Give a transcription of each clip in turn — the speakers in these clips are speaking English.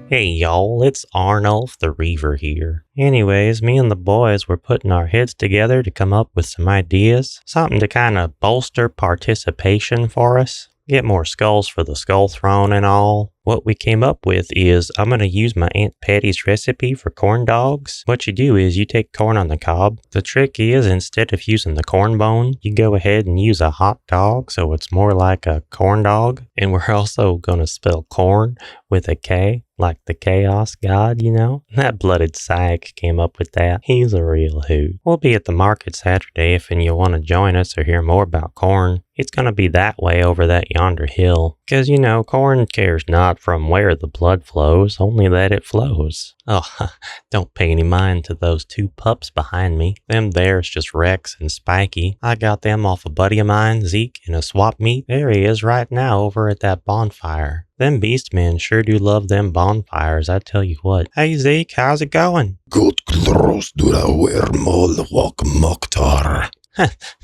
Hey y'all, it's Arnulf the Reaver here. Anyways, me and the boys were putting our heads together to come up with some ideas, something to kind of bolster participation for us, get more skulls for the skull throne and all. What we came up with is I'm going to use my Aunt Patty's recipe for corn dogs. What you do is you take corn on the cob. The trick is instead of using the corn bone, you go ahead and use a hot dog so it's more like a corn dog. And we're also going to spell corn with a K, like the chaos god, you know? That blooded psych came up with that. He's a real hoot. We'll be at the market Saturday if you want to join us or hear more about corn. It's going to be that way over that yonder hill. 'Cause, you know, corn cares not from where the blood flows, only that it flows. Oh, don't pay any mind to those two pups behind me. Them there's just Rex and Spiky. I got them off a buddy of mine, Zeke, in a swap meet. There he is right now over at that bonfire. Them beast men sure do love them bonfires, I tell you what. Hey Zeke, how's it going? Good close to the wormhole walk Mokhtar.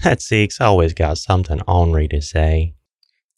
That Zeke's always got something ornery to say.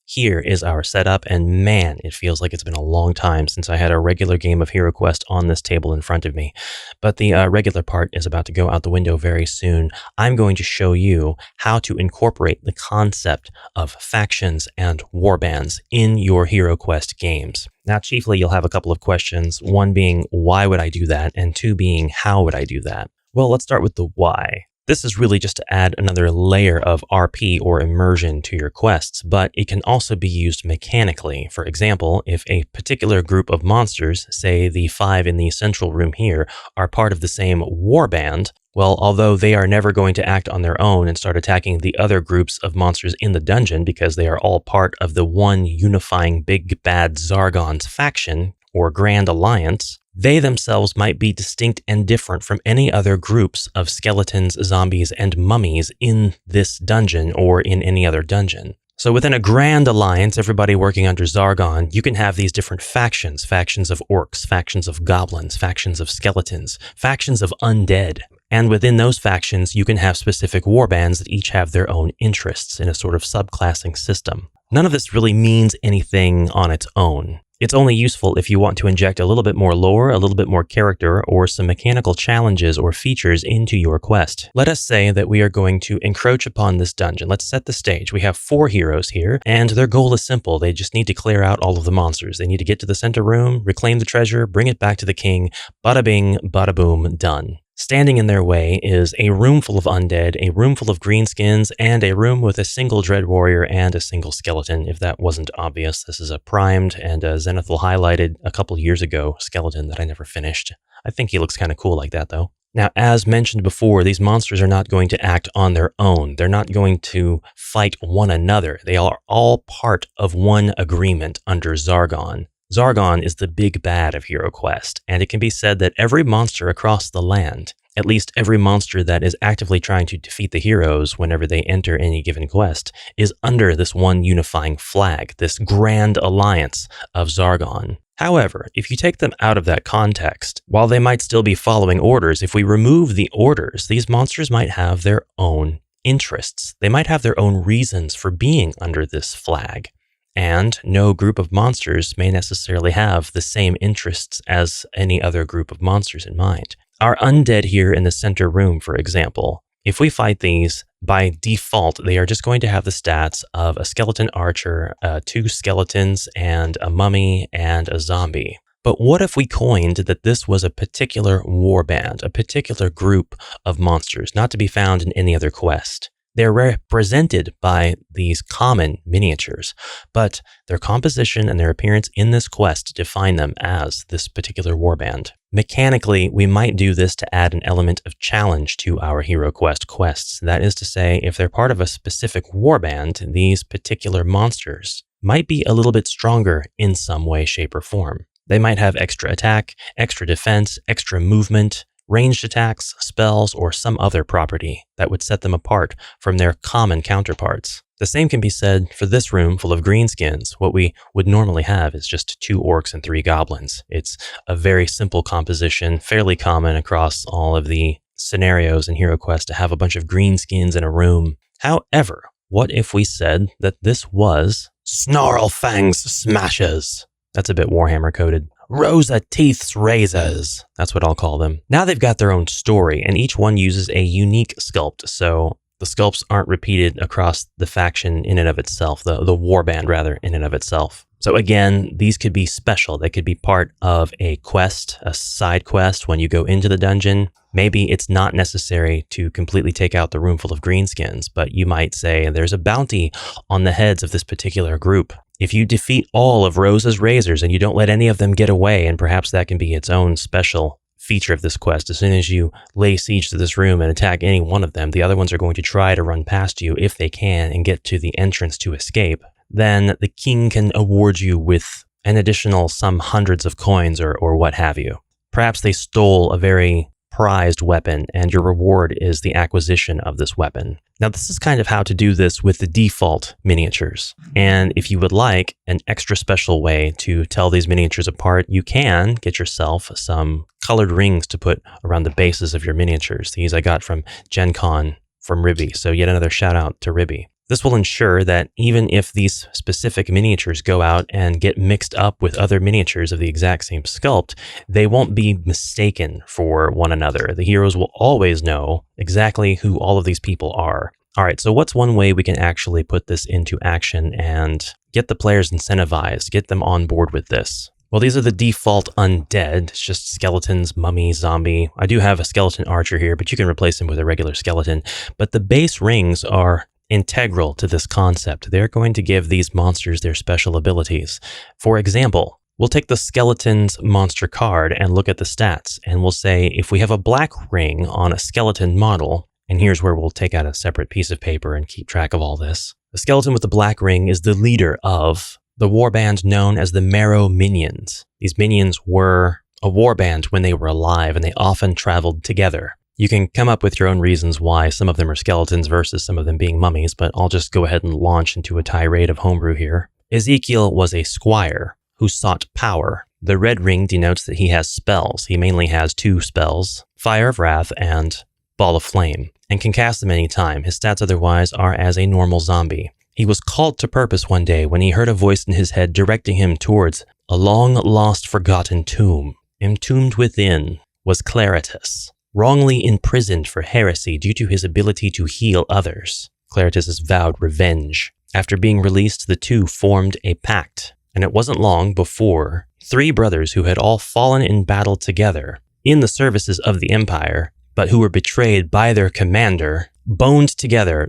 Here is our setup, and man, it feels like it's been a long time since I had a regular game of HeroQuest on this table in front of me. But the regular part is about to go out the window very soon. I'm going to show you how to incorporate the concept of factions and warbands in your HeroQuest games. Now, chiefly, you'll have a couple of questions, one being, why would I do that? And two being, how would I do that? Well, let's start with the why. This is really just to add another layer of RP or immersion to your quests, but it can also be used mechanically. For example, if a particular group of monsters, say the 5 in the central room here, are part of the same warband, well, although they are never going to act on their own and start attacking the other groups of monsters in the dungeon because they are all part of the one unifying big bad Zargon's faction, or Grand Alliance, they themselves might be distinct and different from any other groups of skeletons, zombies, and mummies in this dungeon or in any other dungeon. So within a Grand Alliance, everybody working under Zargon, you can have these different factions of orcs, factions of goblins, factions of skeletons, factions of undead. And within those factions, you can have specific warbands that each have their own interests in a sort of subclassing system. None of this really means anything on its own. It's only useful if you want to inject a little bit more lore, a little bit more character, or some mechanical challenges or features into your quest. Let us say that we are going to encroach upon this dungeon. Let's set the stage. We have 4 heroes here, and their goal is simple. They just need to clear out all of the monsters. They need to get to the center room, reclaim the treasure, bring it back to the king. Bada bing, bada boom, done. Standing in their way is a room full of undead, a room full of greenskins, and a room with a single dread warrior and a single skeleton. If that wasn't obvious, this is a primed and a Zenithal highlighted a couple years ago skeleton that I never finished. I think he looks kind of cool like that though. Now, as mentioned before, these monsters are not going to act on their own. They're not going to fight one another. They are all part of one agreement under Zargon. Zargon is the big bad of HeroQuest, and it can be said that every monster across the land, at least every monster that is actively trying to defeat the heroes whenever they enter any given quest, is under this one unifying flag, this Grand Alliance of Zargon. However, if you take them out of that context, while they might still be following orders, if we remove the orders, these monsters might have their own interests. They might have their own reasons for being under this flag. And no group of monsters may necessarily have the same interests as any other group of monsters in mind. Our undead here in the center room, for example, if we fight these, by default, they are just going to have the stats of a skeleton archer, 2 skeletons, and a mummy, and a zombie. But what if we coined that this was a particular warband, a particular group of monsters, not to be found in any other quest? They're represented by these common miniatures, but their composition and their appearance in this quest define them as this particular warband. Mechanically, we might do this to add an element of challenge to our HeroQuest quests. That is to say, if they're part of a specific warband, these particular monsters might be a little bit stronger in some way, shape, or form. They might have extra attack, extra defense, extra movement, ranged attacks, spells, or some other property that would set them apart from their common counterparts. The same can be said for this room full of greenskins. What we would normally have is just 2 orcs and 3 goblins. It's a very simple composition, fairly common across all of the scenarios in HeroQuest to have a bunch of greenskins in a room. However, what if we said that this was Snarlfang's Smashes? That's a bit Warhammer coded. Rosa Teeth's Razors. That's what I'll call them. Now they've got their own story, and each one uses a unique sculpt, so the sculpts aren't repeated across the faction in and of itself, the warband rather, in and of itself. So again, these could be special. They could be part of a quest, a side quest when you go into the dungeon. Maybe it's not necessary to completely take out the room full of greenskins, but you might say there's a bounty on the heads of this particular group. If you defeat all of Rosa's razors and you don't let any of them get away, and perhaps that can be its own special feature of this quest. As soon as you lay siege to this room and attack any one of them, the other ones are going to try to run past you if they can and get to the entrance to escape. Then the king can award you with an additional some hundreds of coins or what have you. Perhaps they stole a very prized weapon and your reward is the acquisition of this weapon. Now this is kind of how to do this with the default miniatures. And if you would like an extra special way to tell these miniatures apart, you can get yourself some colored rings to put around the bases of your miniatures. These I got from Gen Con from Ribby, so yet another shout out to Ribby. This will ensure that even if these specific miniatures go out and get mixed up with other miniatures of the exact same sculpt, they won't be mistaken for one another. The heroes will always know exactly who all of these people are. All right, so what's one way we can actually put this into action and get the players incentivized, get them on board with this? Well, these are the default undead. It's just skeletons, mummy, zombie. I do have a skeleton archer here, but you can replace him with a regular skeleton. But the base rings are integral to this concept. They're going to give these monsters their special abilities. For example, we'll take the skeleton's monster card and look at the stats, and we'll say if we have a black ring on a skeleton model, and here's where we'll take out a separate piece of paper and keep track of all this. The skeleton with the black ring is the leader of the warband known as the Marrow Minions. These minions were a warband when they were alive, and they often traveled together. You can come up with your own reasons why some of them are skeletons versus some of them being mummies, but I'll just go ahead and launch into a tirade of homebrew here. Ezekiel was a squire who sought power. The red ring denotes that he has spells. He mainly has 2 spells, Fire of Wrath and Ball of Flame, and can cast them any time. His stats otherwise are as a normal zombie. He was called to purpose one day when he heard a voice in his head directing him towards a long-lost forgotten tomb. Entombed within was Claritus, wrongly imprisoned for heresy due to his ability to heal others. Claritus has vowed revenge. After being released, the two formed a pact, and it wasn't long before 3 brothers who had all fallen in battle together in the services of the Empire, but who were betrayed by their commander, band together.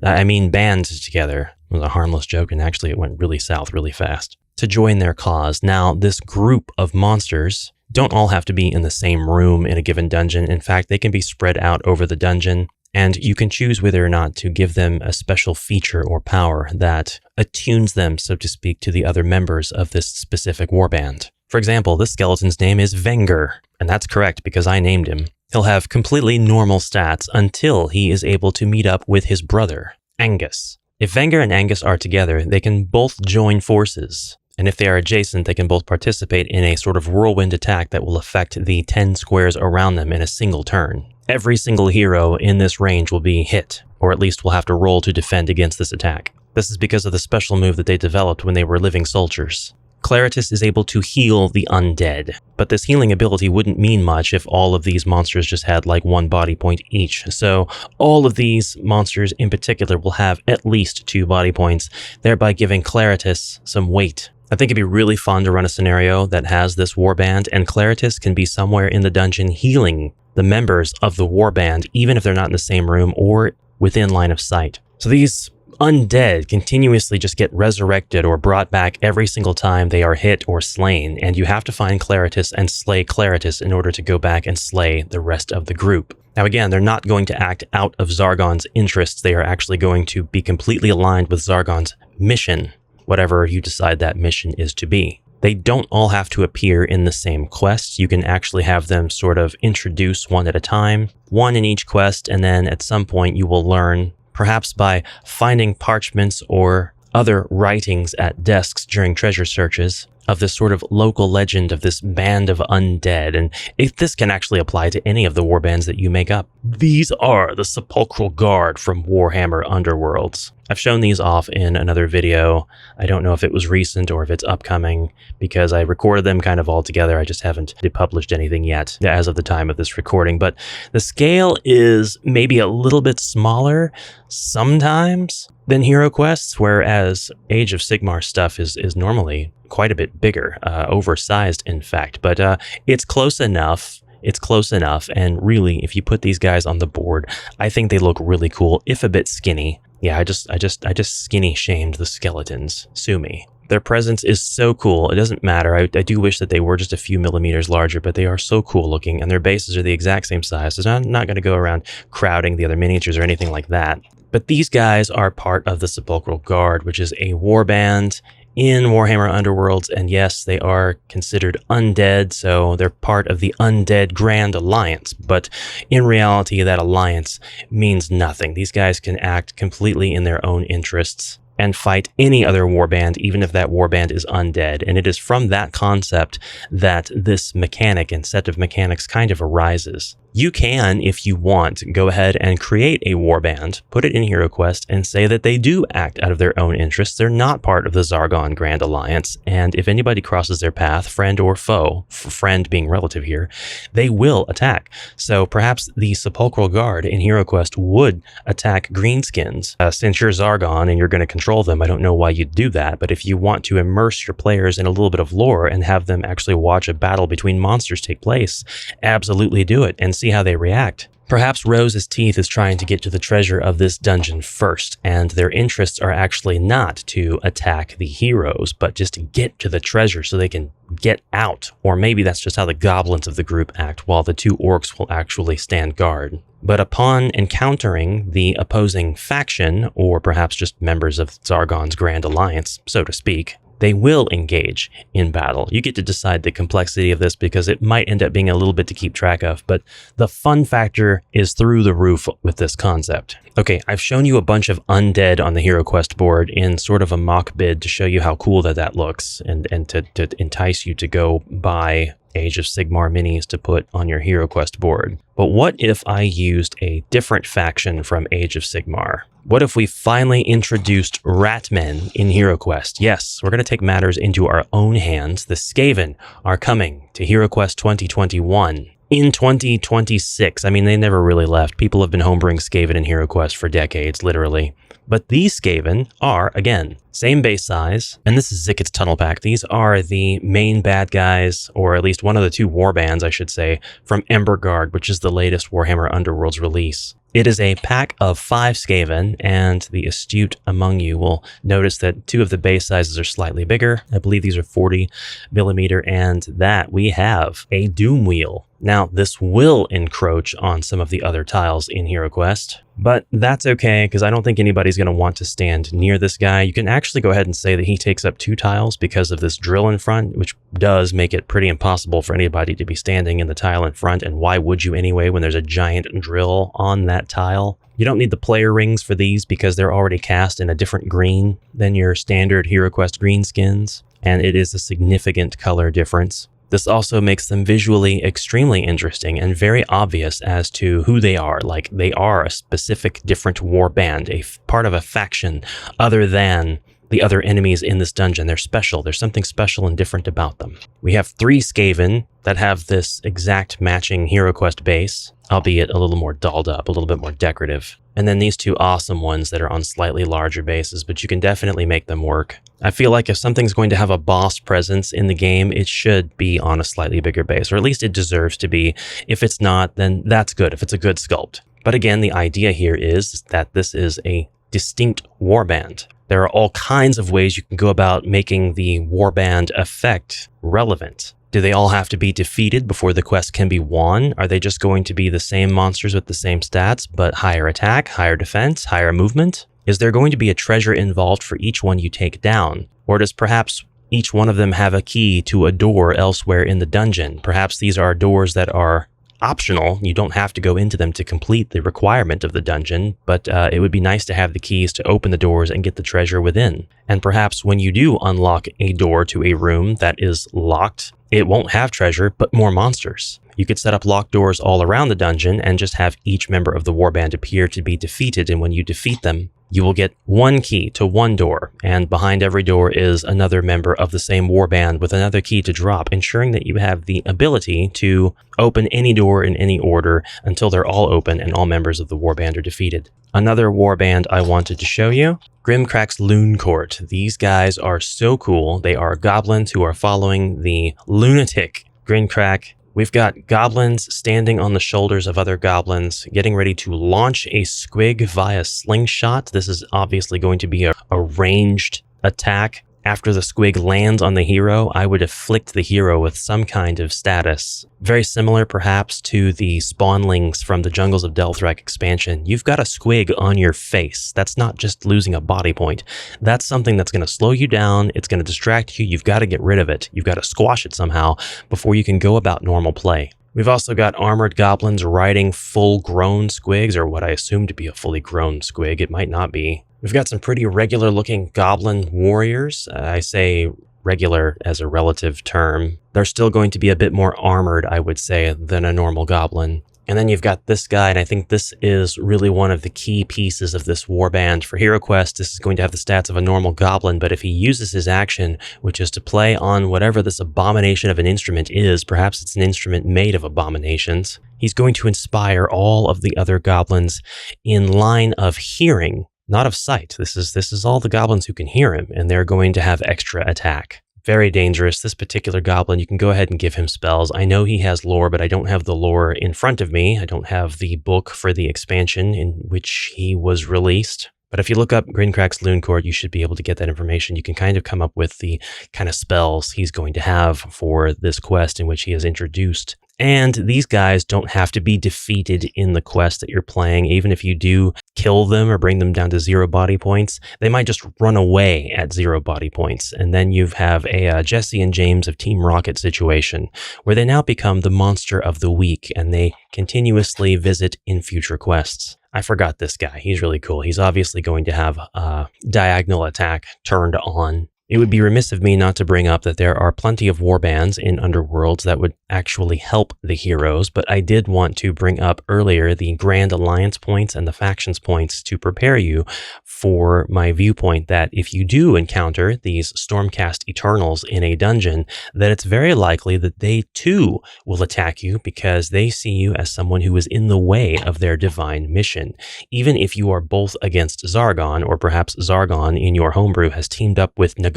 It was a harmless joke, and actually it went really south really fast, to join their cause. Now, this group of monsters don't all have to be in the same room in a given dungeon. In fact, they can be spread out over the dungeon, and you can choose whether or not to give them a special feature or power that attunes them, so to speak, to the other members of this specific warband. For example, this skeleton's name is Venger, and that's correct because I named him. He'll have completely normal stats until he is able to meet up with his brother, Angus. If Venger and Angus are together, they can both join forces. And if they are adjacent, they can both participate in a sort of whirlwind attack that will affect the 10 squares around them in a single turn. Every single hero in this range will be hit, or at least will have to roll to defend against this attack. This is because of the special move that they developed when they were living soldiers. Claritus is able to heal the undead, but this healing ability wouldn't mean much if all of these monsters just had like 1 body point each. So all of these monsters in particular will have at least 2 body points, thereby giving Claritus some weight. I think it'd be really fun to run a scenario that has this warband, and Claritus can be somewhere in the dungeon healing the members of the warband, even if they're not in the same room or within line of sight. So these undead continuously just get resurrected or brought back every single time they are hit or slain, and you have to find Claritus and slay Claritus in order to go back and slay the rest of the group. Now again, they're not going to act out of Zargon's interests. They are actually going to be completely aligned with Zargon's mission, whatever you decide that mission is to be. They don't all have to appear in the same quest. You can actually have them sort of introduce one at a time, one in each quest, and then at some point you will learn, perhaps by finding parchments or other writings at desks during treasure searches, of this sort of local legend of this band of undead, and this can actually apply to any of the warbands that you make up. These are the Sepulchral Guard from Warhammer Underworlds. I've shown these off in another video. I don't know if it was recent or if it's upcoming because I recorded them kind of all together. I just haven't published anything yet as of the time of this recording, but the scale is maybe a little bit smaller sometimes than HeroQuest's, whereas Age of Sigmar stuff is normally quite a bit bigger, oversized in fact, but it's close enough. It's close enough, and really, if you put these guys on the board, I think they look really cool, if a bit skinny. Yeah, I just skinny shamed the skeletons. Sue me. Their presence is so cool. It doesn't matter. I do wish that they were just a few millimeters larger, but they are so cool looking, and their bases are the exact same size. So I'm not going to go around crowding the other miniatures or anything like that. But these guys are part of the Sepulchral Guard, which is a warband in Warhammer Underworlds, and yes, they are considered undead, so they're part of the Undead Grand Alliance, but in reality, that alliance means nothing. These guys can act completely in their own interests and fight any other warband, even if that warband is undead, and it is from that concept that this mechanic and set of mechanics kind of arises. You can, if you want, go ahead and create a warband, put it in HeroQuest, and say that they do act out of their own interests. They're not part of the Zargon Grand Alliance, and if anybody crosses their path, friend or foe, friend being relative here, they will attack. So perhaps the Sepulchral Guard in HeroQuest would attack greenskins. Since you're Zargon and you're going to control them, I don't know why you'd do that, but if you want to immerse your players in a little bit of lore and have them actually watch a battle between monsters take place, absolutely do it and see how they react. Perhaps Rose's Teeth is trying to get to the treasure of this dungeon first, and their interests are actually not to attack the heroes, but just to get to the treasure so they can get out. Or maybe that's just how the goblins of the group act, while the two orcs will actually stand guard. But upon encountering the opposing faction, or perhaps just members of Zargon's Grand Alliance, so to speak, they will engage in battle. You get to decide the complexity of this because it might end up being a little bit to keep track of, but the fun factor is through the roof with this concept. Okay, I've shown you a bunch of undead on the HeroQuest board in sort of a mock bid to show you how cool that looks and to entice you to go buy Age of Sigmar minis to put on your HeroQuest board. But what if I used a different faction from Age of Sigmar? What if we finally introduced Ratmen in HeroQuest? Yes, we're going to take matters into our own hands. The Skaven are coming to HeroQuest 2021. In 2026, I mean, they never really left. People have been homebrewing Skaven in HeroQuest for decades, literally. But these Skaven are, again, same base size, and this is Zicket's Tunnel Pack. These are the main bad guys, or at least one of the two warbands, I should say, from Emberguard, which is the latest Warhammer Underworlds release. It is a pack of 5 Skaven, and the astute among you will notice that 2 of the base sizes are slightly bigger. I believe these are 40 millimeter, and that we have a Doom Wheel. Now, this will encroach on some of the other tiles in HeroQuest, but that's okay, because I don't think anybody's going to want to stand near this guy. You can actually go ahead and say that he takes up 2 tiles because of this drill in front, which does make it pretty impossible for anybody to be standing in the tile in front, and why would you anyway when there's a giant drill on that tile? You don't need the player rings for these because they're already cast in a different green than your standard HeroQuest green skins, and it is a significant color difference. This also makes them visually extremely interesting and very obvious as to who they are. Like, they are a specific different warband, a part of a faction other than the other enemies in this dungeon. They're special. There's something special and different about them. We have 3 Skaven that have this exact matching HeroQuest base, albeit a little more dolled up, a little bit more decorative. And then these 2 awesome ones that are on slightly larger bases, but you can definitely make them work. I feel like if something's going to have a boss presence in the game, it should be on a slightly bigger base, or at least it deserves to be. If it's not, then that's good, if it's a good sculpt. But again, the idea here is that this is a distinct warband. There are all kinds of ways you can go about making the warband effect relevant. Do they all have to be defeated before the quest can be won? Are they just going to be the same monsters with the same stats, but higher attack, higher defense, higher movement? Is there going to be a treasure involved for each one you take down? Or does perhaps each one of them have a key to a door elsewhere in the dungeon? Perhaps these are doors that are optional. You don't have to go into them to complete the requirement of the dungeon, but it would be nice to have the keys to open the doors and get the treasure within. And perhaps when you do unlock a door to a room that is locked, it won't have treasure, but more monsters. You could set up locked doors all around the dungeon and just have each member of the warband appear to be defeated, and when you defeat them, you will get one key to one door, and behind every door is another member of the same warband with another key to drop, ensuring that you have the ability to open any door in any order until they're all open and all members of the warband are defeated. Another warband I wanted to show you, Grimcrack's Loon Court. These guys are so cool. They are goblins who are following the lunatic Grimcrack. We've got goblins standing on the shoulders of other goblins, getting ready to launch a squig via slingshot. This is obviously going to be a ranged attack. After the squig lands on the hero, I would afflict the hero with some kind of status. Very similar, perhaps, to the spawnlings from the Jungles of Delthrak expansion. You've got a squig on your face. That's not just losing a body point. That's something that's going to slow you down. It's going to distract you. You've got to get rid of it. You've got to squash it somehow before you can go about normal play. We've also got armored goblins riding full-grown squigs, or what I assume to be a fully grown squig. It might not be. We've got some pretty regular-looking goblin warriors. I say regular as a relative term. They're still going to be a bit more armored, I would say, than a normal goblin. And then you've got this guy, and I think this is really one of the key pieces of this warband. For HeroQuest, this is going to have the stats of a normal goblin, but if he uses his action, which is to play on whatever this abomination of an instrument is, perhaps it's an instrument made of abominations, he's going to inspire all of the other goblins in line of hearing, not of sight. This is all the goblins who can hear him, and they're going to have extra attack. Very dangerous. This particular goblin, you can go ahead and give him spells. I know he has lore, but I don't have the lore in front of me. I don't have the book for the expansion in which he was released. But if you look up Grimcrack's Loon Court, you should be able to get that information. You can kind of come up with the kind of spells he's going to have for this quest in which he is introduced. And these guys don't have to be defeated in the quest that you're playing. Even if you do kill them or bring them down to 0 body points, they might just run away at 0 body points. And then you have a Jesse and James of Team Rocket situation, where they now become the monster of the week, and they continuously visit in future quests. I forgot this guy. He's really cool. He's obviously going to have a diagonal attack turned on. It would be remiss of me not to bring up that there are plenty of warbands in Underworlds that would actually help the heroes, but I did want to bring up earlier the Grand Alliance points and the factions points to prepare you for my viewpoint that if you do encounter these Stormcast Eternals in a dungeon, that it's very likely that they too will attack you because they see you as someone who is in the way of their divine mission. Even if you are both against Zargon, or perhaps Zargon in your homebrew has teamed up with Nagash,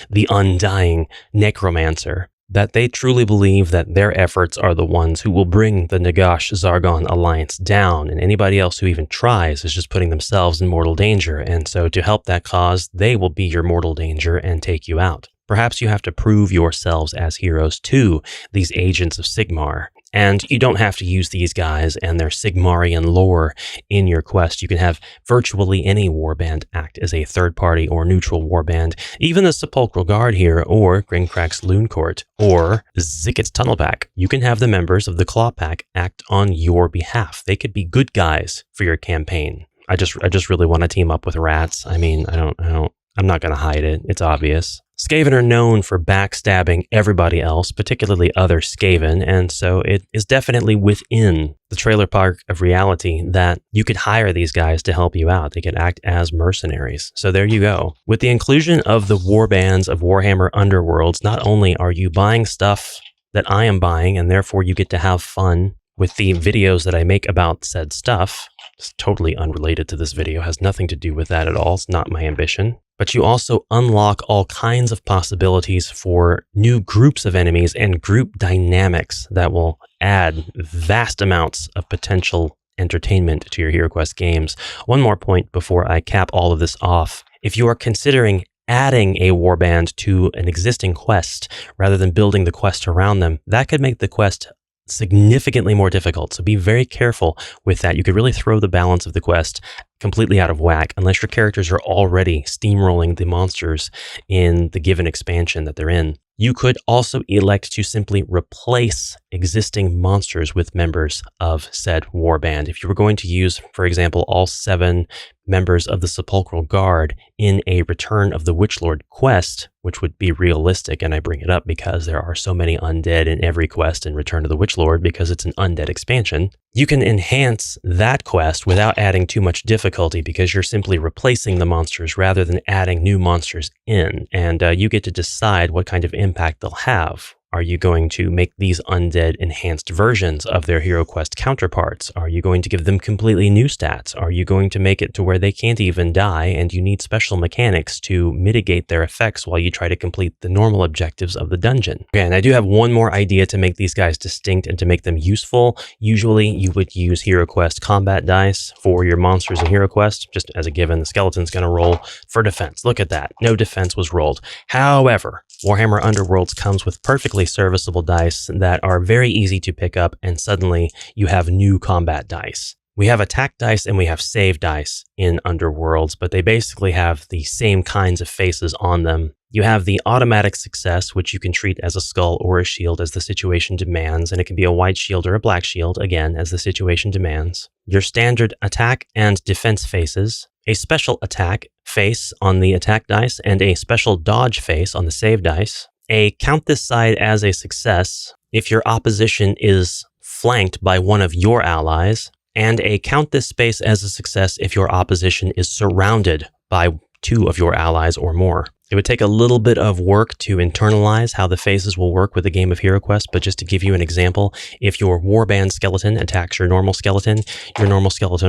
the undying necromancer, that they truly believe that their efforts are the ones who will bring the Nagash-Zargon alliance down, and anybody else who even tries is just putting themselves in mortal danger, and so to help that cause, they will be your mortal danger and take you out. Perhaps you have to prove yourselves as heroes to these agents of Sigmar. And you don't have to use these guys and their Sigmarian lore in your quest. You can have virtually any warband act as a third-party or neutral warband. Even the Sepulchral Guard here, or Grimcrack's Loon Court, or Zicket's Tunnelback. You can have the members of the Claw Pack act on your behalf. They could be good guys for your campaign. I just really want to team up with rats. I mean, I'm not going to hide it. It's obvious. Skaven are known for backstabbing everybody else, particularly other Skaven, and so it is definitely within the trailer park of reality that you could hire these guys to help you out. They could act as mercenaries. So there you go. With the inclusion of the warbands of Warhammer Underworlds, not only are you buying stuff that I am buying, and therefore you get to have fun with the videos that I make about said stuff. It's totally unrelated to this video, has nothing to do with that at all. It's not my ambition. But you also unlock all kinds of possibilities for new groups of enemies and group dynamics that will add vast amounts of potential entertainment to your HeroQuest games. One more point before I cap all of this off. If you are considering adding a warband to an existing quest rather than building the quest around them, that could make the quest significantly more difficult. So be very careful with that. You could really throw the balance of the quest completely out of whack unless your characters are already steamrolling the monsters in the given expansion that they're in. You could also elect to simply replace existing monsters with members of said warband. If you were going to use, for example, all 7 members of the Sepulchral Guard in a Return of the Witchlord quest, which would be realistic, and I bring it up because there are so many undead in every quest in Return of the Witchlord because it's an undead expansion, you can enhance that quest without adding too much difficulty because you're simply replacing the monsters rather than adding new monsters in, and you get to decide what kind of impact they'll have. Are you going to make these undead enhanced versions of their HeroQuest counterparts? Are you going to give them completely new stats? Are you going to make it to where they can't even die and you need special mechanics to mitigate their effects while you try to complete the normal objectives of the dungeon? Okay, and I do have one more idea to make these guys distinct and to make them useful. Usually you would use HeroQuest combat dice for your monsters in HeroQuest, just as a given. The skeleton's going to roll for defense. Look at that. No defense was rolled. However, Warhammer Underworlds comes with perfectly serviceable dice that are very easy to pick up, and suddenly you have new combat dice. We have attack dice and we have save dice in Underworlds, but they basically have the same kinds of faces on them. You have the automatic success, which you can treat as a skull or a shield as the situation demands, and it can be a white shield or a black shield, again, as the situation demands. Your standard attack and defense faces, a special attack face on the attack dice, and a special dodge face on the save dice. A count this side as a success if your opposition is flanked by one of your allies, and a count this space as a success if your opposition is surrounded by 2 of your allies or more. It would take a little bit of work to internalize how the phases will work with a game of HeroQuest, but just to give you an example, if your Warband skeleton attacks your normal skeleton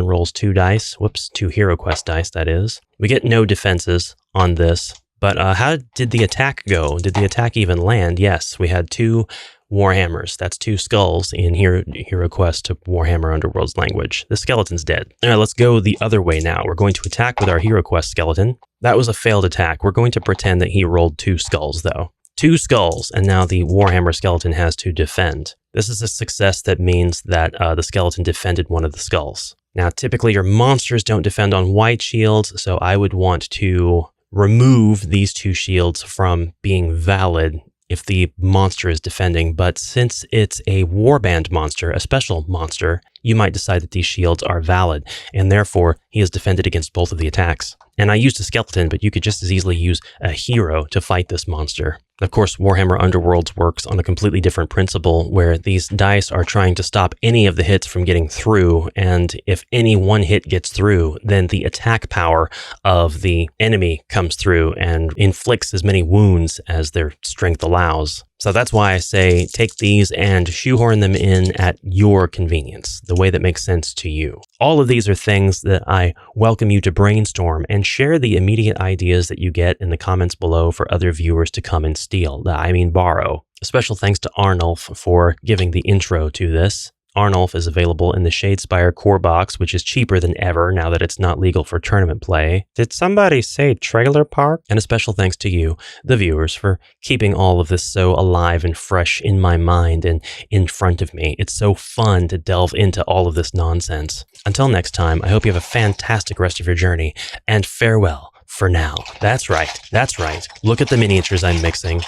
rolls 2 dice, 2 HeroQuest dice, that is. We get no defenses on this, but how did the attack go? Did the attack even land? Yes, we had 2 Warhammers. That's 2 skulls in HeroQuest to Warhammer Underworld's language. The skeleton's dead. All right, let's go the other way now. We're going to attack with our HeroQuest skeleton. That was a failed attack. We're going to pretend that he rolled 2 skulls, though. 2 skulls, and now the Warhammer skeleton has to defend. This is a success that means that the skeleton defended one of the skulls. Now, typically your monsters don't defend on white shields, so I would want to remove these 2 shields from being valid if the monster is defending, but since it's a warband monster, a special monster, you might decide that these shields are valid, and therefore he is defended against both of the attacks. And I used a skeleton, but you could just as easily use a hero to fight this monster. Of course, Warhammer Underworlds works on a completely different principle, where these dice are trying to stop any of the hits from getting through, and if any one hit gets through, then the attack power of the enemy comes through and inflicts as many wounds as their strength allows. So that's why I say take these and shoehorn them in at your convenience, the way that makes sense to you. All of these are things that I welcome you to brainstorm and share the immediate ideas that you get in the comments below for other viewers to come and steal. I mean borrow. A special thanks to Arnulf for giving the intro to this. Arnulf is available in the Shadespire core box, which is cheaper than ever now that it's not legal for tournament play. Did somebody say trailer park? And a special thanks to you, the viewers, for keeping all of this so alive and fresh in my mind and in front of me. It's so fun to delve into all of this nonsense. Until next time, I hope you have a fantastic rest of your journey, and farewell for now. That's right. Look at the miniatures I'm mixing.